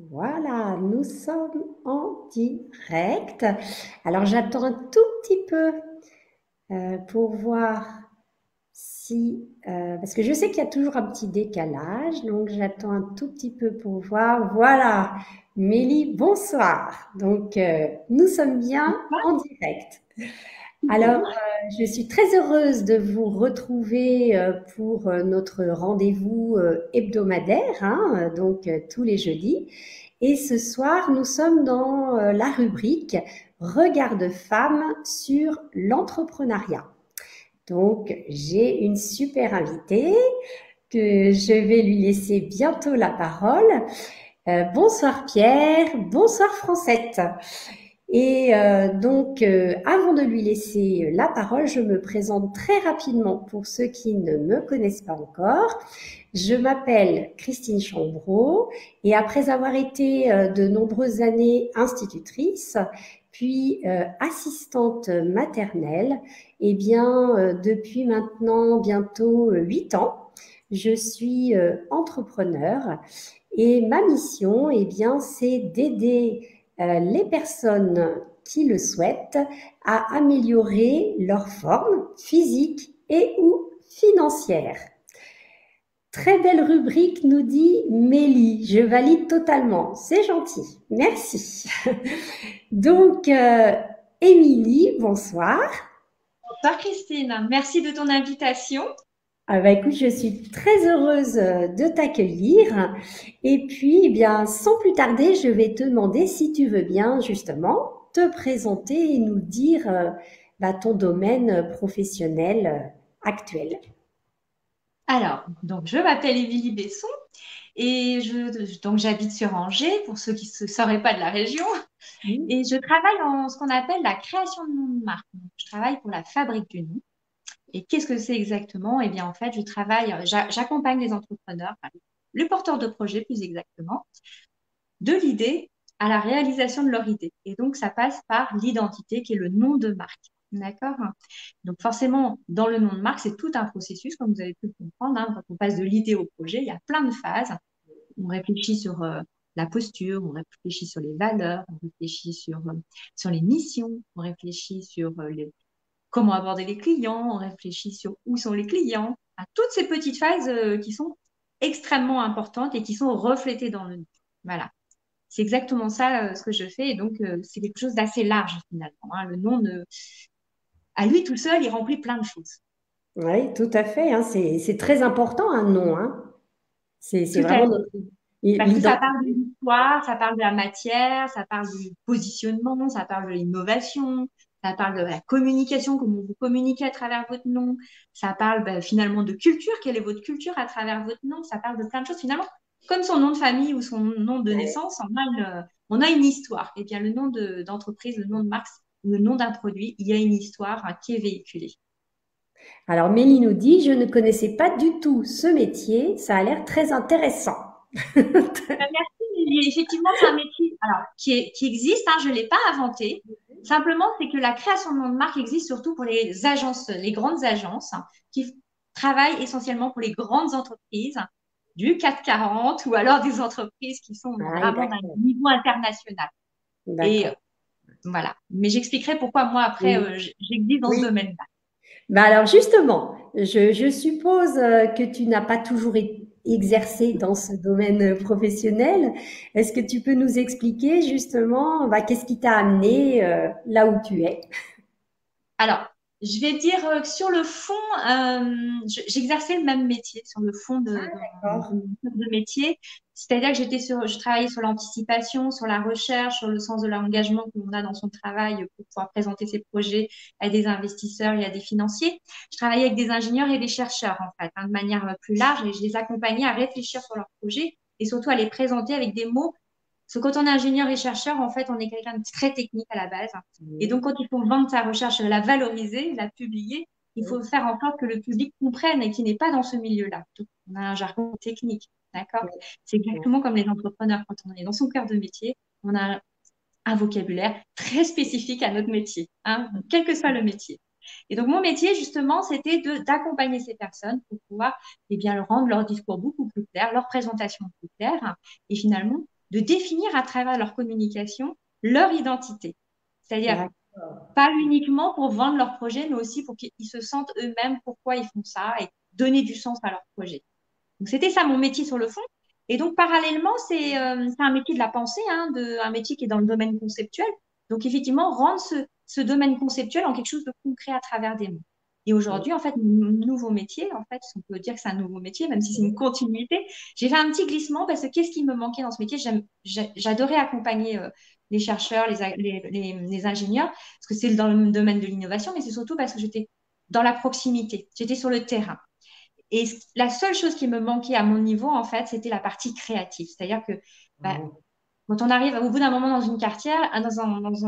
Voilà, nous sommes en direct. Alors j'attends un tout petit peu pour voir si... parce que je sais qu'il y a toujours un petit décalage, donc j'attends un tout petit peu pour voir. Voilà, Mélie, bonsoir. Donc nous sommes bien en direct. Alors, Super. je suis très heureuse de vous retrouver pour notre rendez-vous hebdomadaire, hein, donc tous les jeudis. Et ce soir, nous sommes dans la rubrique Regard de femme sur l'entrepreneuriat. Donc, j'ai une super invitée que je vais lui laisser bientôt la parole. Bonsoir Pierre, bonsoir Francette. Et avant de lui laisser la parole, je me présente très rapidement pour ceux qui ne me connaissent pas encore. Je m'appelle Christine Chambreau et après avoir été de nombreuses années institutrice, puis assistante maternelle, eh bien, depuis maintenant bientôt 8 ans, je suis entrepreneur et ma mission, eh bien, c'est d'aider les personnes qui le souhaitent à améliorer leur forme physique et ou financière. Très belle rubrique, nous dit Mélie. Je valide totalement. C'est gentil. Merci. Donc, Émilie, bonsoir. Bonsoir Christine, merci de ton invitation. Ah bah écoute, je suis très heureuse de t'accueillir. Et puis, eh bien, sans plus tarder, je vais te demander si tu veux bien justement te présenter et nous dire ton domaine professionnel actuel. Alors, donc je m'appelle Émilie Besson et donc j'habite sur Angers pour ceux qui ne sauraient pas de la région Oui. et je travaille en ce qu'on appelle la création de nom de marque. Donc, je travaille pour la Fabrique du Nom. Et qu'est-ce que c'est exactement? Eh bien, en fait, j'accompagne les entrepreneurs, enfin, les porteurs de projets plus exactement, de l'idée à la réalisation de leur idée. Et donc, ça passe par l'identité qui est le nom de marque. D'accord? Donc, forcément, dans le nom de marque, c'est tout un processus, comme vous avez pu le comprendre, hein. Quand on passe de l'idée au projet, il y a plein de phases. On réfléchit sur la posture, on réfléchit sur les valeurs, on réfléchit sur les missions, on réfléchit sur comment aborder les clients, on réfléchit sur où sont les clients, à toutes ces petites phases qui sont extrêmement importantes et qui sont reflétées dans le nom. Voilà. C'est exactement ça ce que je fais. Et donc, c'est quelque chose d'assez large finalement, hein. Le nom, à lui tout seul, il remplit plein de choses. Oui, tout à fait, hein. C'est très important un nom, hein. C'est Tout à vraiment fait. notre Parce que ça parle de l'identité. l'histoire, ça parle de la matière, ça parle du positionnement, ça parle de l'innovation, ça parle de la communication, comment vous communiquez à travers votre nom, ça parle finalement de culture, quelle est votre culture à travers votre nom, ça parle de plein de choses. Finalement, comme son nom de famille ou son nom de naissance, on a une histoire. Et bien, le nom d'entreprise, le nom de marque, le nom d'un produit, il y a une histoire qui est véhiculée. Alors, Mélie nous dit, je ne connaissais pas du tout ce métier, ça a l'air très intéressant. Merci. Effectivement, c'est un métier alors, qui existe, hein, je ne l'ai pas inventé. Simplement, c'est que la création de nom de marque existe surtout pour les agences, les grandes agences qui travaillent essentiellement pour les grandes entreprises du CAC 40 ou alors des entreprises qui sont Ah oui, vraiment d'un d'accord, niveau international. Et d'accord. voilà. Mais j'expliquerai pourquoi moi, après, Oui, j'existe dans ce oui. domaine-là. Bah alors justement, je suppose que tu n'as pas toujours exercé dans ce domaine professionnel. Est-ce que tu peux nous expliquer justement qu'est-ce qui t'a amené là où tu es? Alors, je vais dire que sur le fond, j'exerçais le même métier sur le fond de D'accord. mon cœur de métier. C'est-à-dire que je travaillais sur l'anticipation, sur la recherche, sur le sens de l'engagement que l'on a dans son travail pour pouvoir présenter ses projets à des investisseurs et à des financiers. Je travaillais avec des ingénieurs et des chercheurs, en fait, hein, de manière plus large, et je les accompagnais à réfléchir sur leurs projets et surtout à les présenter avec des mots parce que quand on est ingénieur et chercheur, en fait, on est quelqu'un de très technique à la base. Et Oui, donc, quand il faut vendre sa recherche, la valoriser, la publier, il oui, faut faire en sorte que le public comprenne et qu'il n'est pas dans ce milieu-là. Donc, on a un jargon technique, d'accord? oui, C'est oui. exactement comme les entrepreneurs. Quand on est dans son cœur de métier, on a un vocabulaire très spécifique à notre métier, hein, quel que soit le métier. Et donc, mon métier, justement, c'était d'accompagner ces personnes pour pouvoir eh bien, leur rendre leur discours beaucoup plus clair, leur présentation plus claire. Et finalement, de définir à travers leur communication leur identité. C'est-à-dire D'accord. pas uniquement pour vendre leur projet, mais aussi pour qu'ils se sentent eux-mêmes pourquoi ils font ça et donner du sens à leur projet. Donc, c'était ça mon métier sur le fond. Et donc, parallèlement, c'est un métier de la pensée, hein, un métier qui est dans le domaine conceptuel. Donc, effectivement, rendre ce domaine conceptuel en quelque chose de concret à travers des mots. Et aujourd'hui, en fait, mon nouveau métier, en fait, si on peut dire que c'est un nouveau métier, même si c'est une continuité, j'ai fait un petit glissement parce que qu'est-ce qui me manquait dans ce métier? J'adorais accompagner les chercheurs, les ingénieurs, parce que c'est dans le domaine de l'innovation, mais c'est surtout parce que j'étais dans la proximité, j'étais sur le terrain. Et la seule chose qui me manquait à mon niveau, en fait, c'était la partie créative. C'est-à-dire que bah, quand on arrive au bout d'un moment dans une carrière,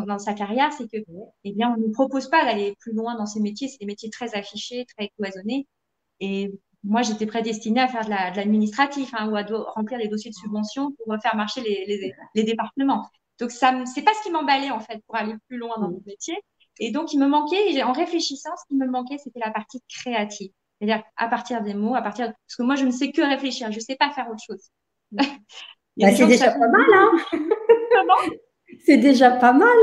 dans sa carrière, c'est que, eh bien, on ne nous propose pas d'aller plus loin dans ces métiers. C'est des métiers très affichés, très cloisonnés. Et moi, j'étais prédestinée à faire de l'administratif, hein, ou à remplir les dossiers de subvention pour faire marcher les départements. Donc, c'est pas ce qui m'emballait, en fait, pour aller plus loin dans mon métier. Et donc, il me manquait, en réfléchissant, ce qui me manquait, c'était la partie créative. C'est-à-dire à partir des mots, parce que moi, je ne sais que réfléchir, je ne sais pas faire autre chose. Il y a Bah, des c'est gens que déjà ça fait pas mal, hein? comment? C'est déjà pas mal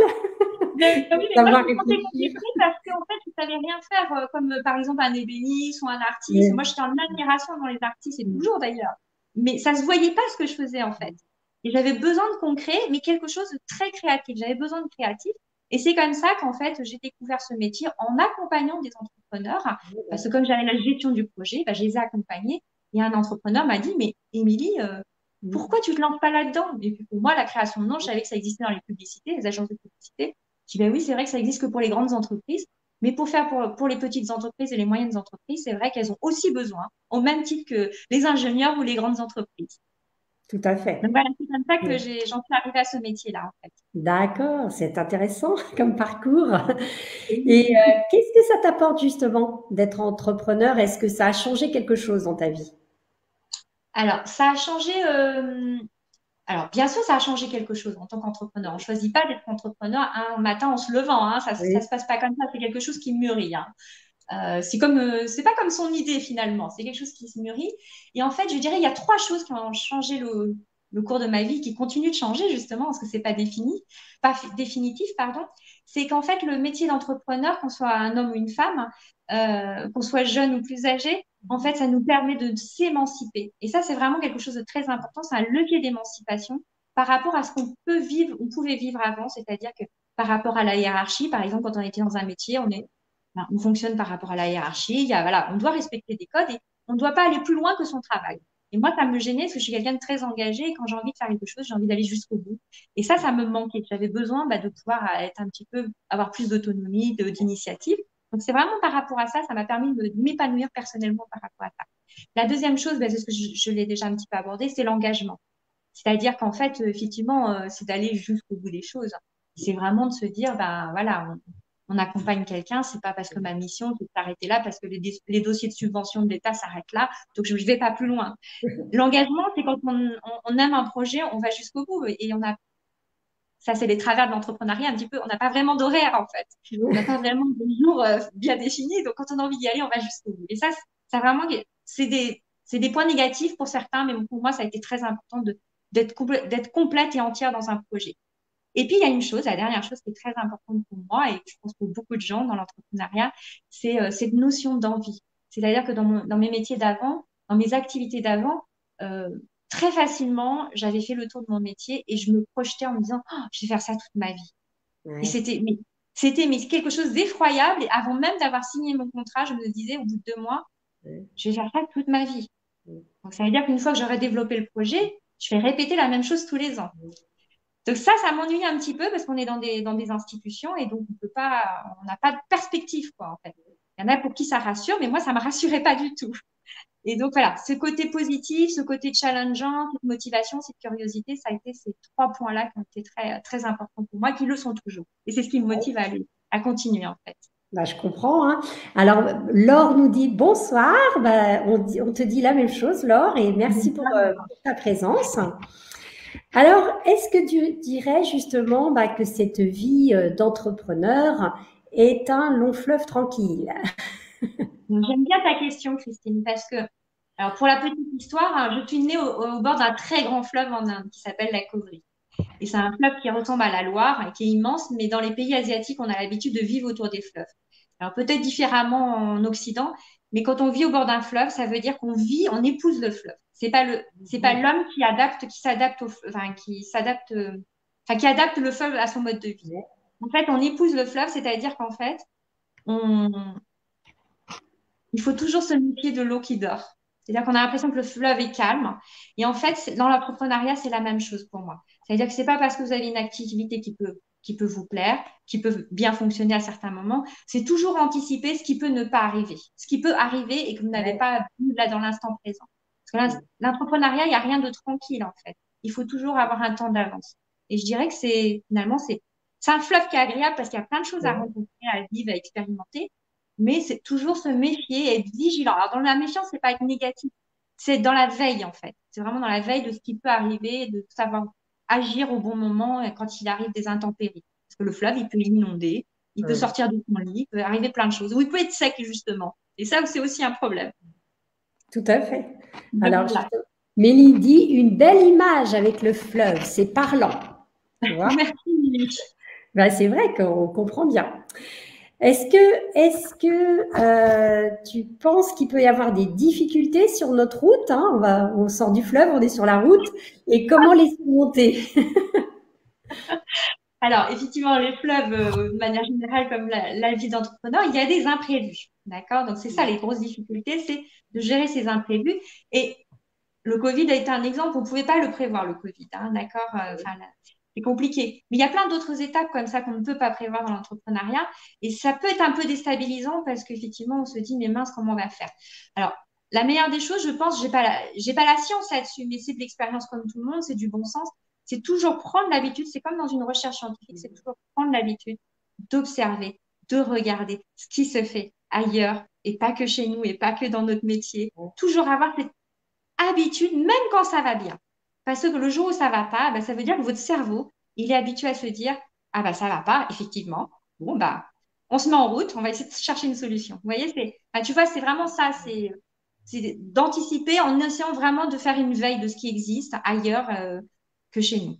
Oui, mais moi, je d'avoir me sentais pas réfléchi. mépris parce qu'en fait, je savais rien faire, comme par exemple un ébéniste ou un artiste. Moi, Oui. j'étais en admiration dans les artistes, et toujours d'ailleurs. Mais ça se voyait pas ce que je faisais en fait. Et j'avais besoin de concret, mais quelque chose de très créatif. J'avais besoin de créatif. Et c'est comme ça qu'en fait, j'ai découvert ce métier en accompagnant des entrepreneurs. Parce que comme j'avais la gestion du projet, bah, je les ai accompagnés. Et un entrepreneur m'a dit, mais Émilie, pourquoi tu te lances pas là-dedans? Et puis pour moi, la création de nom, je savais que ça existait dans les publicités, les agences de publicité. Je dis, ben oui, c'est vrai que ça existe que pour les grandes entreprises, mais pour les petites entreprises et les moyennes entreprises, c'est vrai qu'elles ont aussi besoin, au même titre que les ingénieurs ou les grandes entreprises. Tout à Donc fait. voilà, c'est comme ça que Oui. j'en suis arrivée à ce métier-là, en fait. D'accord, c'est intéressant comme parcours. Et Et qu'est-ce que ça t'apporte justement d'être entrepreneur? Est-ce que ça a changé quelque chose dans ta vie? alors, ça a changé. Alors, bien sûr, ça a changé quelque chose en tant qu'entrepreneur. On ne choisit pas d'être entrepreneur un matin en se levant, hein. Ça Oui, se passe pas comme ça. C'est quelque chose qui mûrit, hein. C'est pas comme son idée finalement, c'est quelque chose qui se mûrit. Et en fait, je dirais, il y a trois choses qui ont changé le cours de ma vie, qui continuent de changer justement, parce que c'est pas pas définitif, pardon. C'est qu'en fait, le métier d'entrepreneur, qu'on soit un homme ou une femme, qu'on soit jeune ou plus âgé, en fait, ça nous permet de s'émanciper. Et ça, c'est vraiment quelque chose de très important. C'est un levier d'émancipation par rapport à ce qu'on peut vivre, on pouvait vivre avant, c'est-à-dire que par rapport à la hiérarchie, par exemple, quand on était dans un métier, on fonctionne par rapport à la hiérarchie. Voilà, on doit respecter des codes et on ne doit pas aller plus loin que son travail. Et moi, ça me gênait parce que je suis quelqu'un de très engagé et quand j'ai envie de faire quelque chose, j'ai envie d'aller jusqu'au bout. Et ça me manquait. J'avais besoin de pouvoir être un petit peu, avoir plus d'autonomie, d'initiative. Donc, c'est vraiment par rapport à ça, ça m'a permis de m'épanouir personnellement par rapport à ça. La deuxième chose, c'est ce que je l'ai déjà un petit peu abordé, c'est l'engagement. C'est-à-dire qu'en fait, effectivement, c'est d'aller jusqu'au bout des choses. C'est vraiment de se dire, ben voilà, on accompagne quelqu'un, c'est pas parce que ma mission c'est de s'arrêter là, parce que les dossiers de subvention de l'État s'arrêtent là, donc je ne vais pas plus loin. L'engagement, c'est quand on aime un projet, on va jusqu'au bout. Et ça, c'est les travers de l'entrepreneuriat un petit peu. On n'a pas vraiment d'horaire, en fait. On n'a pas vraiment de jour bien défini. Donc, quand on a envie d'y aller, on va jusqu'au bout. Et ça vraiment, c'est des points négatifs pour certains, mais pour moi, ça a été très important d'être complète et entière dans un projet. Et puis, il y a une chose, la dernière chose qui est très importante pour moi, et je pense pour beaucoup de gens dans l'entrepreneuriat, c'est cette notion d'envie. C'est-à-dire que dans mes métiers d'avant, dans mes activités d'avant, euh, très facilement, j'avais fait le tour de mon métier et je me projetais en me disant, oh, je vais faire ça toute ma vie. Et ouais, c'était quelque chose d'effroyable. Et avant même d'avoir signé mon contrat, je me disais, au bout de 2 mois, ouais, je vais faire ça toute ma vie. ouais. Donc, ça veut dire qu'une fois que j'aurai développé le projet, je vais répéter la même chose tous les ans. Donc ça m'ennuie un petit peu parce qu'on est dans des institutions et donc on n'a pas de perspective, quoi, en fait. Il y en a pour qui ça rassure, mais moi, ça me rassurait pas du tout. Et donc voilà, ce côté positif, ce côté challengeant, cette motivation, cette curiosité, ça a été ces trois points-là qui ont été très, très importants pour moi, qui le sont toujours. Et c'est ce qui me motive à continuer, en fait. Bah, je comprends, hein. Alors, Laure nous dit bonsoir. Bah, on te dit la même chose, Laure, et merci pour ta présence. Alors, est-ce que tu dirais justement bah, que cette vie d'entrepreneur est un long fleuve tranquille? J'aime bien ta question, Christine, parce que Alors, pour la petite histoire, je suis née au bord d'un très grand fleuve en Inde qui s'appelle la Kauri. Et c'est un fleuve qui ressemble à la Loire et qui est immense, mais dans les pays asiatiques, on a l'habitude de vivre autour des fleuves. Alors peut-être différemment en Occident, mais quand on vit au bord d'un fleuve, ça veut dire qu'on vit, on épouse le fleuve. C'est pas l'homme qui s'adapte enfin, qui adapte le fleuve à son mode de vie. En fait, on épouse le fleuve, c'est-à-dire qu'en fait, on, il faut toujours se méfier de l'eau qui dort. C'est-à-dire qu'on a l'impression que le fleuve est calme. Et en fait, dans l'entrepreneuriat, c'est la même chose pour moi. C'est-à-dire que c'est pas parce que vous avez une activité qui peut vous plaire, qui peut bien fonctionner à certains moments, c'est toujours anticiper ce qui peut ne pas arriver. Ce qui peut arriver et que vous n'avez Ouais. pas vu là dans l'instant présent. Parce que l'entrepreneuriat, il n'y a rien de tranquille, en fait. Il faut toujours avoir un temps d'avance. Et je dirais que finalement, c'est un fleuve qui est agréable parce qu'il y a plein de choses à Ouais. rencontrer, à vivre, à expérimenter, mais c'est toujours se méfier et être vigilant. Alors, dans la méfiance, c'est pas être négatif, c'est dans la veille, en fait. C'est vraiment dans la veille de ce qui peut arriver, de savoir agir au bon moment quand il arrive des intempéries. Parce que le fleuve, il peut inonder, il peut Hum. sortir de son lit, il peut arriver plein de choses. Ou il peut être sec, justement. Et ça, c'est aussi un problème. Tout à fait. Donc, Alors, voilà. Mélie dit une belle image avec le fleuve, c'est parlant. Tu vois? Merci, Lily. Ben, c'est vrai qu'on comprend bien. Tu penses qu'il peut y avoir des difficultés sur notre route, hein? On sort du fleuve, on est sur la route, et comment les surmonter? Alors, effectivement, les fleuves, de manière générale, comme la vie d'entrepreneur, il y a des imprévus. D'accord? Donc, c'est ça les grosses difficultés, c'est de gérer ces imprévus. Et le Covid a été un exemple, on ne pouvait pas le prévoir, le Covid, hein, d'accord? Enfin, c'est compliqué. Mais il y a plein d'autres étapes comme ça qu'on ne peut pas prévoir dans l'entrepreneuriat. Et ça peut être un peu déstabilisant parce qu'effectivement, on se dit, mais mince, comment on va faire? Alors, la meilleure des choses, je pense, j'ai pas la science là-dessus, mais c'est de l'expérience comme tout le monde, c'est du bon sens. C'est toujours prendre l'habitude, c'est comme dans une recherche scientifique, c'est toujours prendre l'habitude d'observer, de regarder ce qui se fait ailleurs et pas que chez nous et pas que dans notre métier. Toujours avoir cette habitude, même quand ça va bien. Parce que le jour où ça va pas, bah, ça veut dire que votre cerveau, il est habitué à se dire, ah bah ça va pas, effectivement. Bon bah, on se met en route, on va essayer de chercher une solution. Vous voyez, tu vois, c'est vraiment ça, c'est d'anticiper en essayant vraiment de faire une veille de ce qui existe ailleurs que chez nous.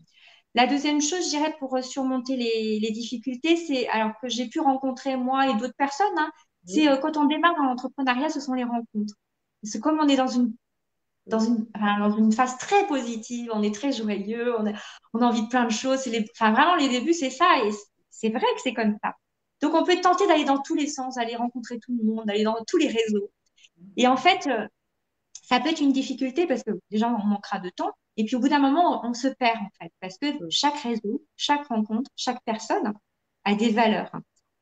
La deuxième chose, je dirais, pour surmonter les difficultés, c'est, alors que j'ai pu rencontrer moi et d'autres personnes, hein, c'est quand on démarre dans l'entrepreneuriat, ce sont les rencontres. C'est comme on est dans une phase très positive, on est très joyeux, on a envie de plein de choses. Enfin, vraiment, les débuts, c'est ça. Et c'est vrai que c'est comme ça. Donc, on peut tenter d'aller dans tous les sens, aller rencontrer tout le monde, aller dans tous les réseaux. Et en fait, ça peut être une difficulté parce que déjà, on manquera de temps. Et puis, au bout d'un moment, on se perd, en fait, parce que chaque réseau, chaque rencontre, chaque personne a des valeurs.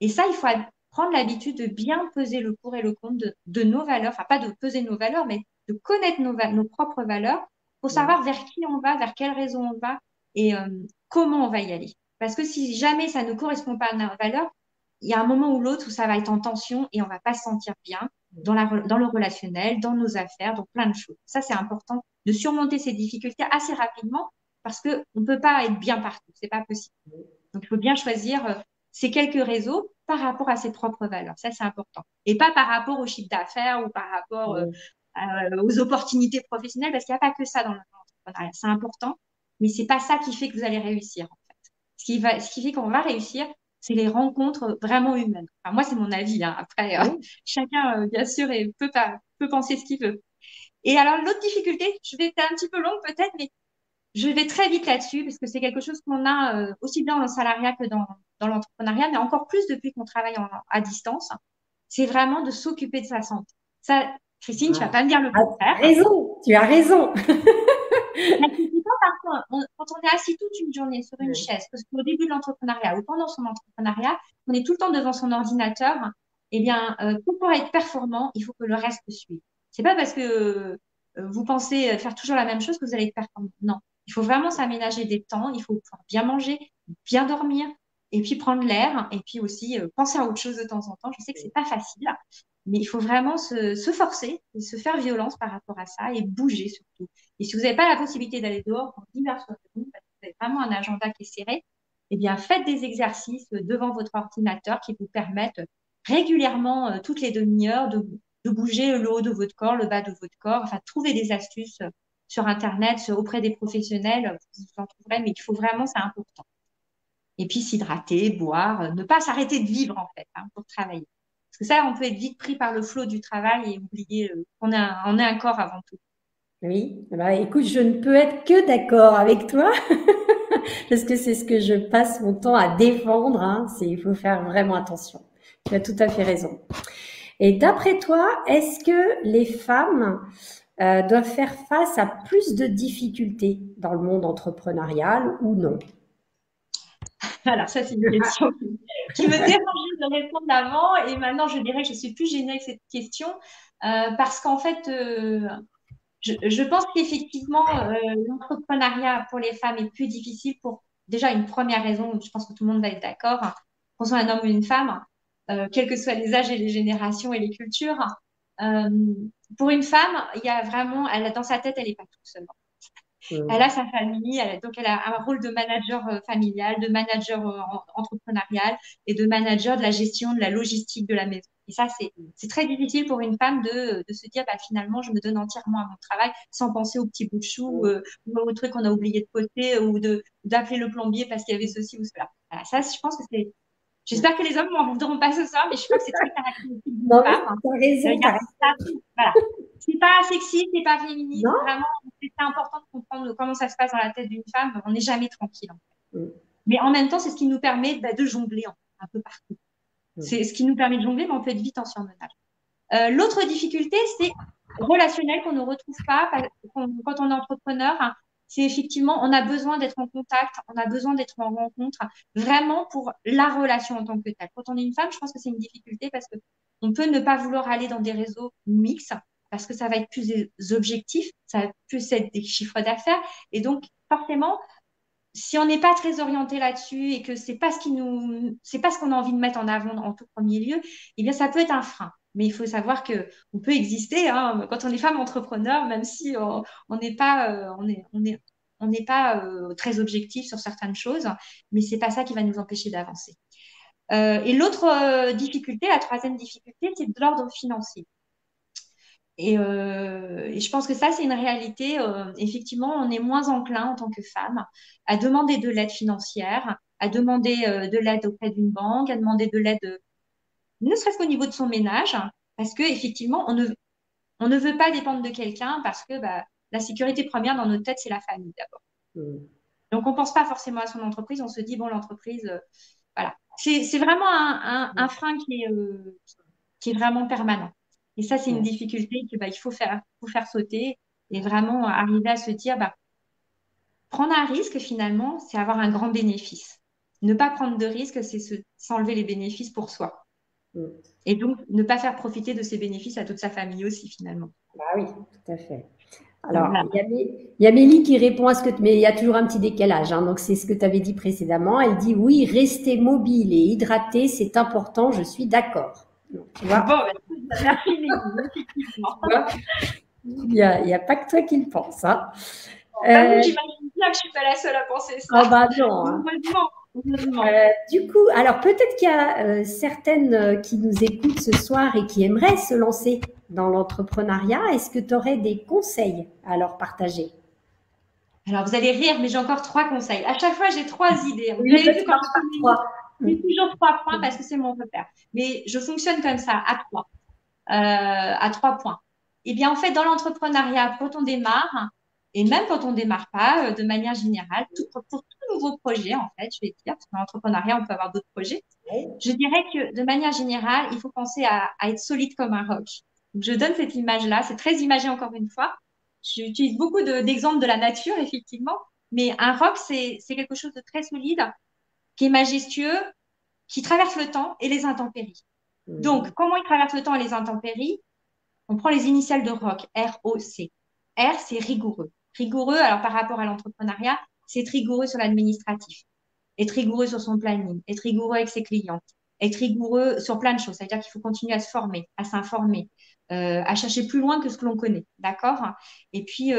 Et ça, il faut prendre l'habitude de bien peser le pour et le contre de nos valeurs. Enfin, pas de peser nos valeurs, mais de connaître nos propres valeurs pour savoir vers qui on va, vers quel réseau on va et comment on va y aller. Parce que si jamais ça ne correspond pas à nos valeurs, il y a un moment ou l'autre où ça va être en tension et on va pas se sentir bien dans le relationnel, dans nos affaires, dans plein de choses. Ça, c'est important de surmonter ces difficultés assez rapidement parce qu'on ne peut pas être bien partout. C'est pas possible. Donc, il faut bien choisir ces quelques réseaux par rapport à ses propres valeurs. Ça, c'est important. Et pas par rapport au chiffre d'affaires ou par rapport aux opportunités professionnelles parce qu'il n'y a pas que ça dans l'entrepreneuriat. C'est important, mais c'est pas ça qui fait que vous allez réussir, en fait. Ce qui fait qu'on va réussir, c'est les rencontres vraiment humaines. Enfin, moi, c'est mon avis, hein. Après, chacun, bien sûr, peut penser ce qu'il veut. Et alors, l'autre difficulté, je vais être un petit peu longue peut-être, mais je vais très vite là-dessus parce que c'est quelque chose qu'on a aussi bien dans le salariat que dans l'entrepreneuriat, mais encore plus depuis qu'on travaille à distance. C'est vraiment de s'occuper de sa santé. Ça, Christine, tu vas pas me dire le Ah, tu as contraire. raison, tu as raison. Mais c'est pas parce quand on est assis toute une journée sur une chaise, parce qu'au début de l'entrepreneuriat ou pendant son entrepreneuriat, on est tout le temps devant son ordinateur, eh bien, pour pouvoir être performant, il faut que le reste suive. C'est pas parce que vous pensez faire toujours la même chose que vous allez être performant. Non. Il faut vraiment s'aménager des temps, il faut pouvoir bien manger, bien dormir, et puis prendre l'air, et puis aussi penser à autre chose de temps en temps. Je sais que c'est pas facile, mais il faut vraiment se forcer, et se faire violence par rapport à ça, et bouger surtout. Et si vous n'avez pas la possibilité d'aller dehors pour diverses raisons, parce que vous avez vraiment un agenda qui est serré, eh bien, faites des exercices devant votre ordinateur qui vous permettent régulièrement, toutes les demi-heures, de de bouger le haut de votre corps, le bas de votre corps, enfin, trouver des astuces sur Internet, auprès des professionnels, vous en trouverez, mais il faut vraiment, c'est important. Et puis s'hydrater, boire, ne pas s'arrêter de vivre en fait pour travailler. Parce que ça, on peut être vite pris par le flot du travail et oublier qu'on on est un corps avant tout. Oui, bah, écoute, je ne peux être que d'accord avec toi parce que c'est ce que je passe mon temps à défendre, hein, il faut faire vraiment attention. Tu as tout à fait raison. Et d'après toi, est-ce que les femmes doivent faire face à plus de difficultés dans le monde entrepreneurial ou non? Alors ça, c'est une question qui me dérangeait de répondre avant et maintenant, je dirais que je suis plus gênée avec cette question parce qu'en fait, je pense qu'effectivement, l'entrepreneuriat pour les femmes est plus difficile pour déjà une première raison, je pense que tout le monde va être d'accord, qu'on soit un homme ou une femme, quels que soient les âges et les générations et les cultures. Euh, pour une femme, il y a vraiment, elle, dans sa tête, elle n'est pas toute seule. Elle a Mm. sa famille, donc elle a un rôle de manager familial, de manager entrepreneurial et de manager de la gestion de la logistique de la maison. Et ça, c'est très difficile pour une femme de se dire, bah, finalement, je me donne entièrement à mon travail sans penser au petit bout de chou ou au truc qu'on a oublié de poster ou d'appeler le plombier parce qu'il y avait ceci ou cela. Voilà, ça, je pense que c'est. J'espère que les hommes m'en voudront pas ce soir, mais je crois que c'est très caractéristique d'une Non, mais femme. tu as raison, Il y tu a as ça, raison. voilà. C'est pas sexy, c'est pas féministe. Non? Vraiment, c'est important de comprendre comment ça se passe dans la tête d'une femme. On n'est jamais tranquille, en fait. Mm, Mais en même temps, c'est ce qui nous permet de jongler un peu partout. mm, C'est ce qui nous permet de jongler, mais on peut être vite en surmenage. L'autre difficulté, c'est relationnel qu'on ne retrouve pas quand on est entrepreneur. Hein. C'est effectivement, on a besoin d'être en contact, on a besoin d'être en rencontre, vraiment pour la relation en tant que telle. Quand on est une femme, je pense que c'est une difficulté parce que on peut ne pas vouloir aller dans des réseaux mixtes parce que ça va être plus des objectifs, ça va plus être des chiffres d'affaires. Et donc, forcément, si on n'est pas très orienté là-dessus et que c'est pas ce qu'on a envie de mettre en avant en tout premier lieu, eh bien, ça peut être un frein. Mais il faut savoir que on peut exister hein, quand on est femme entrepreneur, même si on n'est pas, on n'est pas très objectif sur certaines choses, mais c'est pas ça qui va nous empêcher d'avancer. Et l'autre difficulté, la troisième difficulté, c'est de l'ordre financier. Et je pense que ça, c'est une réalité. Effectivement, on est moins enclin en tant que femme à demander de l'aide financière, à demander de l'aide auprès d'une banque, à demander de l'aide, ne serait-ce qu'au niveau de son ménage, hein, parce que effectivement, on ne veut pas dépendre de quelqu'un parce que bah, la sécurité première dans notre tête, c'est la famille d'abord. mm. Donc, on pense pas forcément à son entreprise, on se dit, bon, l'entreprise, voilà. C'est vraiment un frein qui est vraiment permanent. Et ça, c'est une Ouais. difficulté que, bah, faut faire sauter et vraiment arriver à se dire, bah, prendre un risque, finalement, c'est avoir un grand bénéfice. Ne pas prendre de risque, c'est s'enlever les bénéfices pour soi. Mm. Et donc, ne pas faire profiter de ces bénéfices à toute sa famille aussi, finalement. Bah oui, tout à fait. Alors, Voilà. il y a Mélie qui répond à ce que, mais il y a toujours un petit décalage, hein, donc c'est ce que tu avais dit précédemment. Elle dit oui, rester mobile et hydraté, c'est important, je suis d'accord. Donc, tu Bon, vois, bah, merci, Mélanie, effectivement. tu vois, il y a pas que toi qui le pense, hein. J'avoue que Euh, j'imagine bien que je suis pas la seule à penser ça. oh bah non, hein. Heureusement, heureusement. Du coup, alors peut-être qu'il y a certaines qui nous écoutent ce soir et qui aimeraient se lancer dans l'entrepreneuriat. Est-ce que tu aurais des conseils à leur partager? Alors, vous allez rire, mais j'ai encore trois conseils. À chaque fois, j'ai trois idées. Vous Oui, avez parce vu que quand marche je par communique, trois. j'ai toujours trois points parce que c'est mon repère. Mais je fonctionne comme ça, à trois points. Eh bien, en fait, dans l'entrepreneuriat, quand on démarre, et même quand on démarre pas, de manière générale, pour tout nouveau projet, en fait, je vais dire, parce que dans l'entrepreneuriat, on peut avoir d'autres projets. Je dirais que de manière générale, il faut penser à être solide comme un roc. Donc, je donne cette image-là. C'est très imagé encore une fois. J'utilise beaucoup d'exemples de la nature, effectivement. Mais un roc, c'est quelque chose de très solide, qui est majestueux, qui traverse le temps et les intempéries. Donc, comment il traverse le temps et les intempéries? On prend les initiales de ROC, R-O-C. R, c'est rigoureux. Rigoureux, alors par rapport à l'entrepreneuriat, c'est être rigoureux sur l'administratif, être rigoureux sur son planning, être rigoureux avec ses clients, être rigoureux sur plein de choses. C'est-à-dire qu'il faut continuer à se former, à s'informer, à chercher plus loin que ce que l'on connaît. D'accord? Et puis,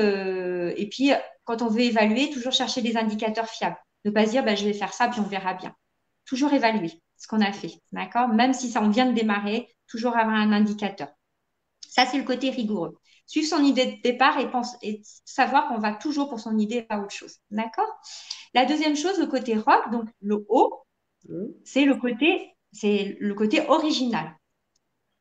quand on veut évaluer, toujours chercher des indicateurs fiables. Ne pas se dire, bah, je vais faire ça, puis on verra bien. Toujours évaluer ce qu'on a fait. D'accord? Même si ça, on vient de démarrer, toujours avoir un indicateur. Ça, c'est le côté rigoureux. Suivre son idée de départ et savoir qu'on va toujours pour son idée à autre chose. D'accord? La deuxième chose, le côté rock, donc le haut, Mhm. c'est le côté original.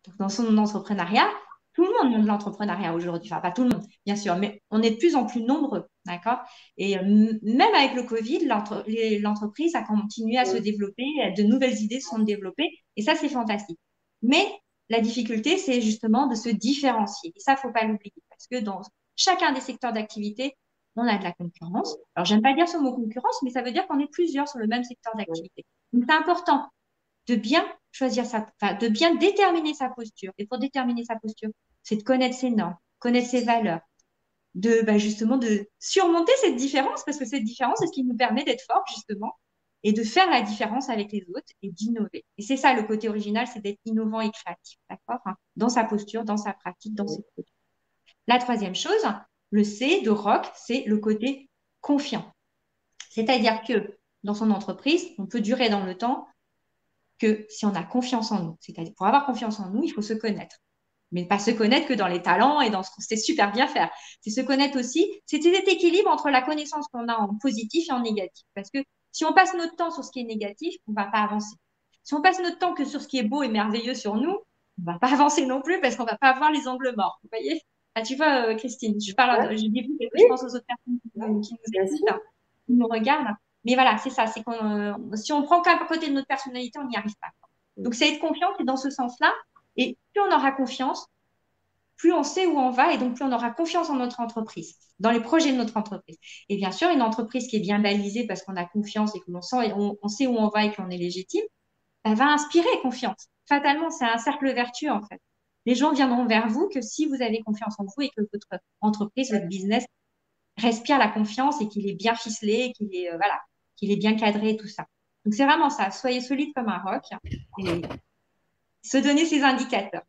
Donc, dans son entrepreneuriat, tout le monde monte l'entrepreneuriat aujourd'hui. Enfin, pas tout le monde, bien sûr, mais on est de plus en plus nombreux, d'accord? Et même avec le Covid, l'entreprise a continué à se développer, de nouvelles idées se sont développées, et ça, c'est fantastique. Mais la difficulté, c'est justement de se différencier. Et ça, faut pas l'oublier, parce que dans chacun des secteurs d'activité, on a de la concurrence. Alors, j'aime pas dire ce mot concurrence, mais ça veut dire qu'on est plusieurs sur le même secteur d'activité. Donc, c'est important de bien choisir enfin, de bien déterminer sa posture. Et pour déterminer sa posture, c'est de connaître ses normes, connaître ses valeurs, justement de surmonter cette différence, parce que cette différence, c'est ce qui nous permet d'être forts, justement, et de faire la différence avec les autres et d'innover. Et c'est ça, le côté original, c'est d'être innovant et créatif, d'accord? Hein, dans sa posture, dans sa pratique, dans ses produits. La troisième chose, le C de rock, c'est le côté confiant. C'est-à-dire que dans son entreprise, on peut durer dans le temps que si on a confiance en nous. C'est-à-dire, pour avoir confiance en nous, il faut se connaître. Mais pas se connaître que dans les talents et dans ce qu'on sait super bien faire. C'est se connaître aussi. C'est cet équilibre entre la connaissance qu'on a en positif et en négatif. Parce que si on passe notre temps sur ce qui est négatif, on ne va pas avancer. Si on passe notre temps que sur ce qui est beau et merveilleux sur nous, on ne va pas avancer non plus parce qu'on ne va pas avoir les angles morts. Vous voyez? Ah, tu vois, Christine, Ouais, je dis vous parce que oui, je pense aux autres personnes ouais, qui nous bien écoutent, sûr. hein, qui nous regardent. Mais voilà, c'est ça. C'est qu'on, si on prend qu'à côté de notre personnalité, on n'y arrive pas. Donc, c'est être confiant, c'est dans ce sens-là. Et plus on aura confiance, plus on sait où on va et donc plus on aura confiance en notre entreprise, dans les projets de notre entreprise. Et bien sûr, une entreprise qui est bien balisée parce qu'on a confiance et que l'on sent, on sait où on va et qu'on est légitime, elle va inspirer confiance. Fatalement, c'est un cercle vertueux en fait. Les gens viendront vers vous que si vous avez confiance en vous et que votre entreprise, votre business respire la confiance et qu'il est bien ficelé, qu'il est voilà, qu'il est bien cadré et tout ça. Donc c'est vraiment ça. Soyez solide comme un roc et se donner ces indicateurs.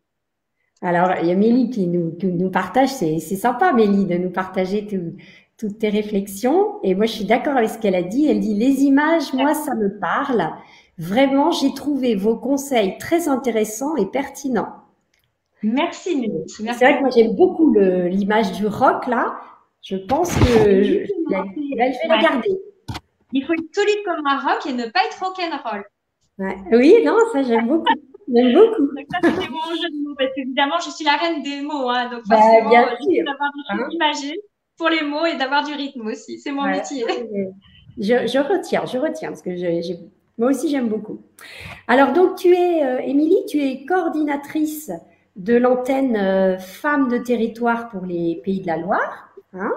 Alors, il y a Mélie qui nous partage, c'est sympa Mélie de nous partager toutes tes réflexions. Et moi, je suis d'accord avec ce qu'elle a dit. Elle dit, les images, moi, ça me parle. Vraiment, j'ai trouvé vos conseils très intéressants et pertinents. Merci, Mélanie. C'est Merci vrai que moi, beaucoup. j'aime beaucoup l'image du rock, là. Je pense que Justement, je vais la ouais, garder. il faut être solide comme un rock et ne pas être rock'n'roll. Ouais. Oui, non, ça, j'aime beaucoup. J'aime beaucoup. Donc ça, c'était mon jeu de mots, parce qu'évidemment, je suis la reine des mots, hein, donc Bah, forcément, bien j'essaie sûr. d'avoir des choses Hein. imagées pour les mots et d'avoir du rythme aussi. C'est mon Ouais. métier. Je retiens, parce que moi aussi, j'aime beaucoup. Alors, donc, tu es, Émilie, tu es coordinatrice de l'antenne Femmes de territoire pour les Pays de la Loire. Hein.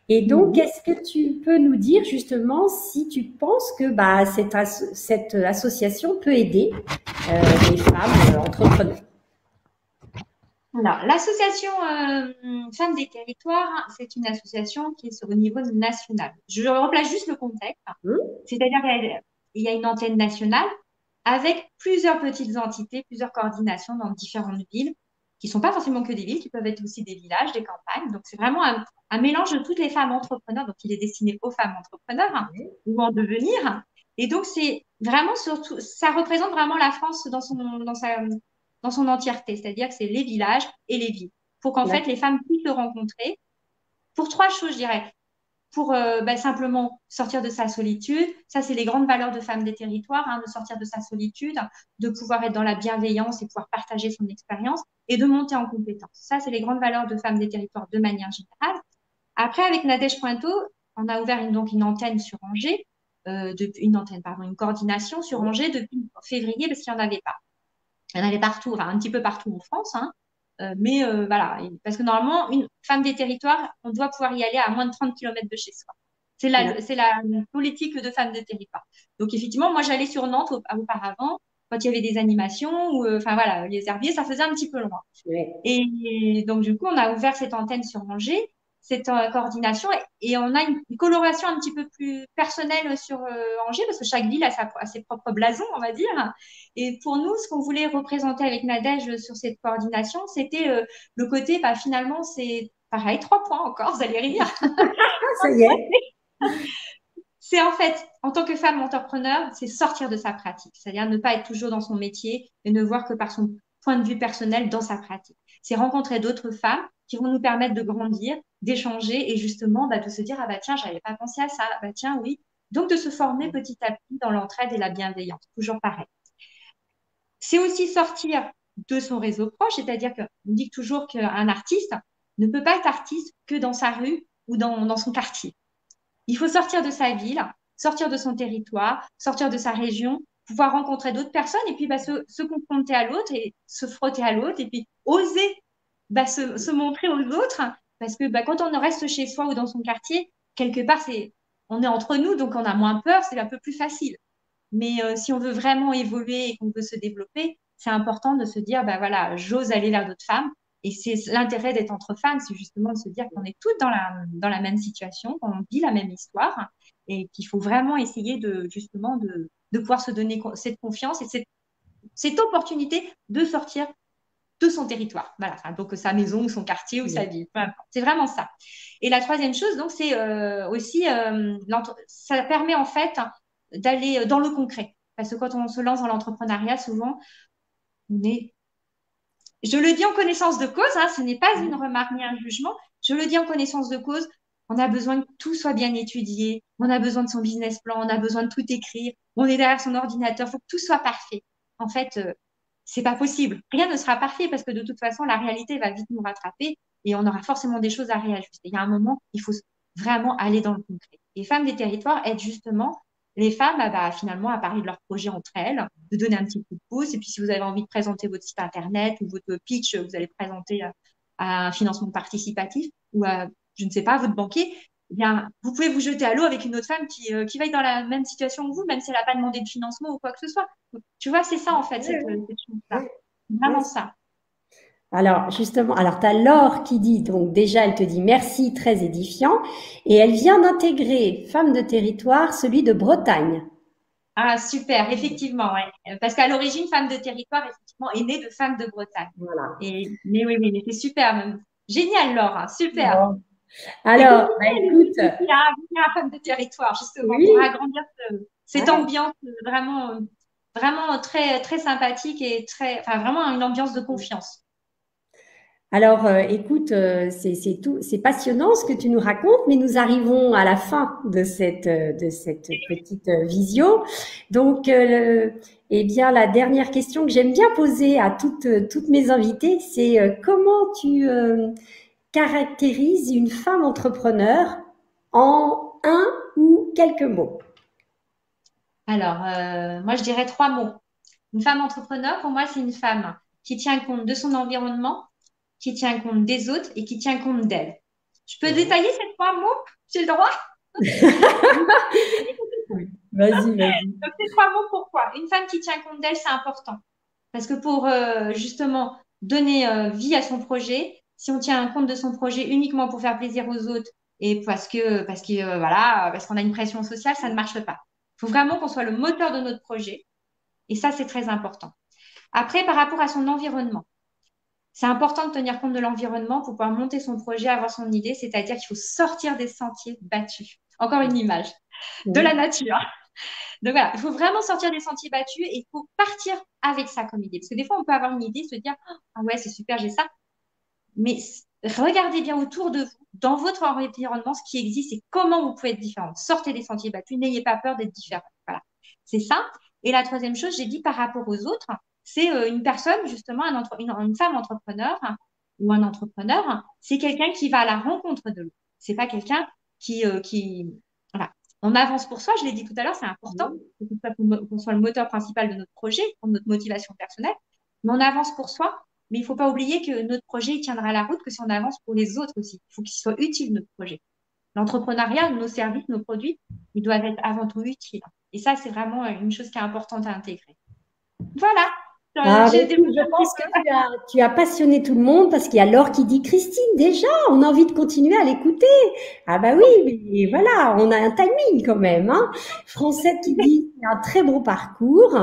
Et donc, Oui. est-ce que tu peux nous dire justement si tu penses que bah, cette association peut aider les femmes entrepreneurs? Alors, l'association Femmes des Territoires, hein, c'est une association qui est sur le niveau national. Je replace juste le contexte. Hmm. C'est-à-dire qu'il y a une antenne nationale avec plusieurs petites entités, plusieurs coordinations dans différentes villes, qui ne sont pas forcément que des villes, qui peuvent être aussi des villages, des campagnes. Donc, c'est vraiment un mélange de toutes les femmes entrepreneurs. Donc, il est destiné aux femmes entrepreneurs hein, ou en devenir. Et donc, c'est vraiment surtout, ça représente vraiment la France dans son entièreté. C'est-à-dire que c'est les villages et les villes. Pour qu'en fait, les femmes puissent se rencontrer pour trois choses, je dirais pour simplement sortir de sa solitude. Ça, c'est les grandes valeurs de Femmes des Territoires, hein, de sortir de sa solitude, de pouvoir être dans la bienveillance et pouvoir partager son expérience et de monter en compétence. Ça, c'est les grandes valeurs de Femmes des Territoires de manière générale. Après, avec Nadège Pointeau, on a ouvert donc une antenne sur Angers, une coordination sur Angers depuis février parce qu'il n'y en avait pas. Il y en avait partout, enfin un petit peu partout en France, hein. Mais voilà, parce que normalement, une femme des territoires, on doit pouvoir y aller à moins de 30 kilomètres de chez soi. C'est la politique de femme des territoires. Donc effectivement, moi j'allais sur Nantes auparavant, quand il y avait des animations, ou enfin voilà, les herbiers, ça faisait un petit peu loin. Ouais. Et donc du coup, on a ouvert cette antenne sur Angers, cette coordination, et on a une coloration un petit peu plus personnelle sur Angers, parce que chaque ville a ses propres blasons, on va dire. Et pour nous, ce qu'on voulait représenter avec Nadège sur cette coordination, c'était le côté, bah, finalement, c'est pareil, 3 points encore, vous allez rire. Ah, ça y est. C'est en fait, en tant que femme entrepreneur, c'est sortir de sa pratique, c'est-à-dire ne pas être toujours dans son métier et ne voir que par son point de vue personnel dans sa pratique. C'est rencontrer d'autres femmes qui vont nous permettre de grandir, d'échanger et justement de se dire, ah bah tiens, j'avais pas pensé à ça, ah bah tiens, oui. Donc de se former petit à petit dans l'entraide et la bienveillance, toujours pareil. C'est aussi sortir de son réseau proche, c'est-à-dire qu'on dit toujours qu'un artiste ne peut pas être artiste que dans sa rue ou dans son quartier. Il faut sortir de sa ville, sortir de son territoire, sortir de sa région, pouvoir rencontrer d'autres personnes et puis se confronter à l'autre et se frotter à l'autre et puis oser se montrer aux autres parce que quand on reste chez soi ou dans son quartier, quelque part, on est entre nous, donc on a moins peur, c'est un peu plus facile. Mais si on veut vraiment évoluer et qu'on veut se développer, c'est important de se dire, bah voilà, j'ose aller vers d'autres femmes. Et c'est l'intérêt d'être entre femmes, c'est justement de se dire qu'on est toutes dans la même situation, qu'on vit la même histoire et qu'il faut vraiment essayer justement de pouvoir se donner cette confiance et cette opportunité de sortir de son territoire. Voilà, enfin, donc sa maison ou son quartier ou sa ville. Voilà. C'est vraiment ça. Et la troisième chose, donc, c'est aussi, ça permet en fait d'aller dans le concret. Parce que quand on se lance dans l'entrepreneuriat, souvent, on est, je le dis en connaissance de cause, hein, ce n'est pas une remarque ni un jugement, je le dis en connaissance de cause, on a besoin que tout soit bien étudié, on a besoin de son business plan, on a besoin de tout écrire, on est derrière son ordinateur, il faut que tout soit parfait. En fait, c'est pas possible. Rien ne sera parfait parce que de toute façon, la réalité va vite nous rattraper et on aura forcément des choses à réajuster. Il y a un moment, il faut vraiment aller dans le concret. Les femmes des territoires aident justement les femmes finalement à parler de leurs projets entre elles, de donner un petit coup de pouce. Et puis, si vous avez envie de présenter votre site internet ou votre pitch, vous allez présenter à un financement participatif ou à, je ne sais pas, à votre banquier, eh bien, vous pouvez vous jeter à l'eau avec une autre femme qui va être dans la même situation que vous, même si elle n'a pas demandé de financement ou quoi que ce soit. Tu vois, c'est ça en fait, cette chose-là. Ouais, ouais. Vraiment ça. Alors, justement, alors tu as Laure qui dit, donc déjà, elle te dit merci, très édifiant, et elle vient d'intégrer Femme de territoire, celui de Bretagne. Ah, super, effectivement, ouais. Parce qu'à l'origine, Femme de territoire, effectivement, est née de Femmes de Bretagne. Voilà. Mais oui, oui, mais c'est super. Même. Génial, Laure, hein, super. Bon. Et Alors, bah, continuez à les écoute, inviter à venir à Femmes de territoire, justement, pour oui, agrandir cette ouais. ambiance vraiment, vraiment très, très sympathique et enfin, vraiment une ambiance de confiance. Alors, écoute, c'est tout, c'est passionnant ce que tu nous racontes, mais nous arrivons à la fin de cette petite visio. Donc, eh bien, la dernière question que j'aime bien poser à toutes mes invitées, c'est comment tu caractérises une femme entrepreneur en un ou quelques mots? Alors, moi, je dirais trois mots. Une femme entrepreneur, pour moi, c'est une femme qui tient compte de son environnement, qui tient compte des autres et qui tient compte d'elle. Je peux détailler ces trois mots? J'ai le droit? Oui. Vas-y, vas-y. Donc, ces trois mots, pourquoi? Une femme qui tient compte d'elle, c'est important. Parce que pour justement donner vie à son projet, si on tient compte de son projet uniquement pour faire plaisir aux autres et voilà, parce qu'on a une pression sociale, ça ne marche pas. Il faut vraiment qu'on soit le moteur de notre projet. Et ça, c'est très important. Après, par rapport à son environnement, c'est important de tenir compte de l'environnement pour pouvoir monter son projet, avoir son idée, c'est-à-dire qu'il faut sortir des sentiers battus. Encore une image de la Oui. nature. Donc voilà, il faut vraiment sortir des sentiers battus et il faut partir avec ça comme idée. Parce que des fois, on peut avoir une idée, se dire, ah ouais, c'est super, j'ai ça. Mais regardez bien autour de vous, dans votre environnement, ce qui existe et comment vous pouvez être différent. Sortez des sentiers battus, n'ayez pas peur d'être différent. Voilà, c'est ça. Et la troisième chose, j'ai dit par rapport aux autres, c'est une personne, justement, une femme entrepreneur ou un entrepreneur, c'est quelqu'un qui va à la rencontre de l'autre. C'est pas quelqu'un voilà. On avance pour soi, je l'ai dit tout à l'heure, c'est important qu'on soit le moteur principal de notre projet, pour notre motivation personnelle, mais on avance pour soi, mais il ne faut pas oublier que notre projet il tiendra la route que si on avance pour les autres aussi. Il faut qu'il soit utile, notre projet. L'entrepreneuriat, nos services, nos produits, ils doivent être avant tout utiles. Et ça, c'est vraiment une chose qui est importante à intégrer. Voilà. Ah, mais J'ai écoute, développé je un petit pense que peu. tu as passionné tout le monde parce qu'il y a Laure qui dit Christine, déjà, on a envie de continuer à l'écouter. Ah bah oui, mais voilà, on a un timing quand même, hein. Francette qui dit c'est un très beau parcours.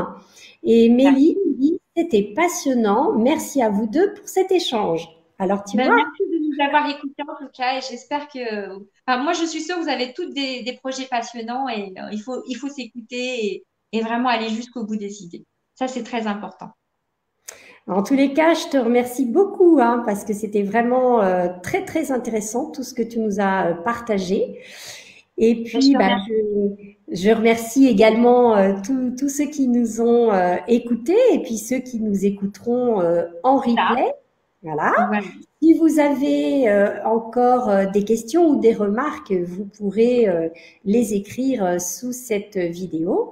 Et Mélie qui dit c'était passionnant. Merci à vous deux pour cet échange. Alors tu Ben, vois, merci de nous avoir écoutés en tout cas et j'espère que, enfin, moi je suis sûre que vous avez toutes des projets passionnants et il faut s'écouter et vraiment aller jusqu'au bout des idées. Ça, c'est très important. En tous les cas, je te remercie beaucoup hein, parce que c'était vraiment très très intéressant tout ce que tu nous as partagé. Et Ben, je puis, te remercie. je remercie également tous ceux qui nous ont écoutés et puis ceux qui nous écouteront en replay. Voilà. Voilà. Si vous avez encore des questions ou des remarques, vous pourrez les écrire sous cette vidéo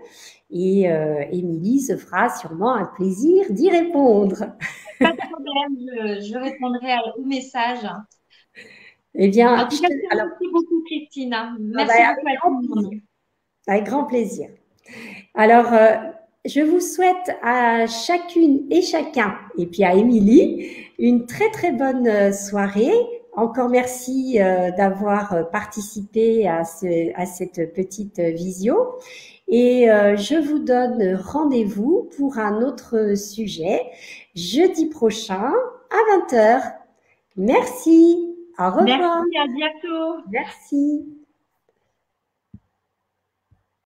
et Émilie se fera sûrement un plaisir d'y répondre. Pas de problème, je répondrai au message. Eh En bien, tout cas, je te remercie beaucoup, Christine. Merci beaucoup à tout le monde. avec grand plaisir. Alors, je vous souhaite à chacune et chacun, et puis à Émilie, une très très bonne soirée. Encore merci d'avoir participé à cette petite visio. Et je vous donne rendez-vous pour un autre sujet jeudi prochain à 20 h. Merci. Au revoir. Merci, à bientôt. Merci.